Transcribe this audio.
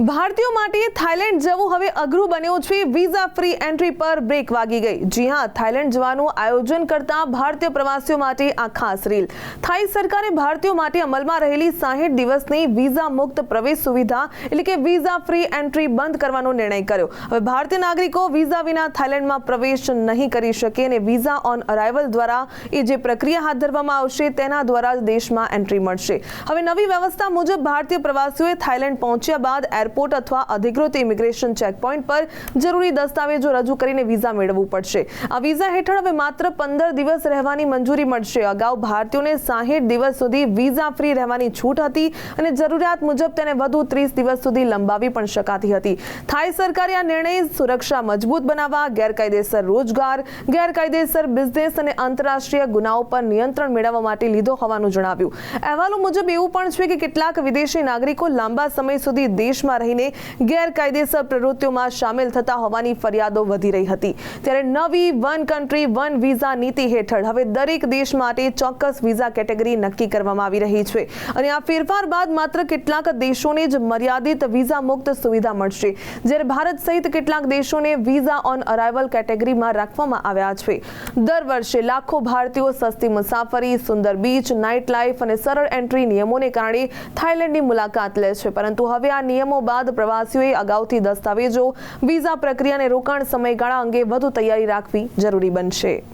ભારતીયો માટે થાઈલેન્ડ જવું હવે અઘરું બન્યું છે। વિઝા ફ્રી એન્ટ્રી પર બ્રેક વાગી ગઈ। જી હા, થાઈલેન્ડ જવાનું આયોજન કરતા ભારતીય પ્રવાસીઓ માટે આ ખાસ રીલ। થાઈ સરકારે ભારતીયો માટે અમલમાં રહેલી 60 દિવસની વિઝા મુક્ત પ્રવેશ સુવિધા એટલે કે વિઝા ફ્રી એન્ટ્રી બંધ કરવાનો નિર્ણય કર્યો। હવે ભારતીય નાગરિકો વિઝા વિના થાઈલેન્ડમાં પ્રવેશ નહીં કરી શકે અને વિઝા ઓન અરાઇવલ દ્વારા એ જે પ્રક્રિયા હાથ ધરવામાં આવશે તેના દ્વારા જ દેશમાં એન્ટ્રી મળશે। હવે નવી વ્યવસ્થા મુજબ ભારતીય પ્રવાસીઓએ થાઈલેન્ડ પહોંચ્યા બાદ એરપોર્ટ અથવા અધિકૃત ઇમિગ્રેશન ચેકપોઇન્ટ પર જરૂરી દસ્તાવેજો રજૂ કરીને વિઝા મેળવવું પડશે। આ વિઝા હેઠળ હવે માત્ર 15 દિવસ રહેવાની મંજૂરી મળશે। અગાઉ ભારતીયોને 60 દિવસ સુધી વિઝા ફ્રી રહેવાની છૂટ હતી અને જરૂરિયાત મુજબ તેને વધુ 30 દિવસ સુધી લંબાવી પણ શકાતી હતી। થાઈ સરકારે આ નિર્ણય સુરક્ષા મજબૂત બનાવવા, ગેરકાયદેસર રોજગાર, ગેરકાયદેસર બિઝનેસ અને આંતરરાષ્ટ્રીય ગુનાઓ પર નિયંત્રણ મેળવવા માટે લીધો હોવાનું જણાવ્યું। અહેવાલો મુજબ એવું પણ છે કે કેટલાક વિદેશી નાગરિકો લાંબા સમય સુધી દેશમાં રહીને ગેરકાયદેસર પ્રવૃત્તિઓમાં સામેલ થતા હોવાની ફરિયાદો વધી રહી હતી। ત્યારે નવી વન કન્ટ્રી વન વિઝા નીતિ હેઠળ હવે દરેક દેશ માટે ચોક્કસ વિઝા કેટેગરી નક્કી કરવામાં આવી રહી છે અને આ ફેરફાર બાદ માત્ર કેટલાક દેશોને જ મર્યાદિત વિઝા મુક્ત સુવિધા મળશે, જ્યારે ભારત સહિત કેટલાક દેશોને વિઝા ઓન અરાઇવલ કેટેગરીમાં રાખવામાં આવ્યા છે। દર વર્ષે લાખો ભારતીયો સસ્તી મુસાફરી, સુંદર બીચ, નાઇટ લાઇફ અને સરળ એન્ટ્રી નિયમોને કારણે થાઈલેન્ડની મુલાકાત લે છે, પરંતુ હવે આ નિયમો બાદ પ્રવાસીઓએ અગાઉથી દસ્તાવેજો, વિઝા પ્રક્રિયા અને રોકાણ સમયગાળા અંગે વધુ તૈયારી રાખવી જરૂરી બનશે।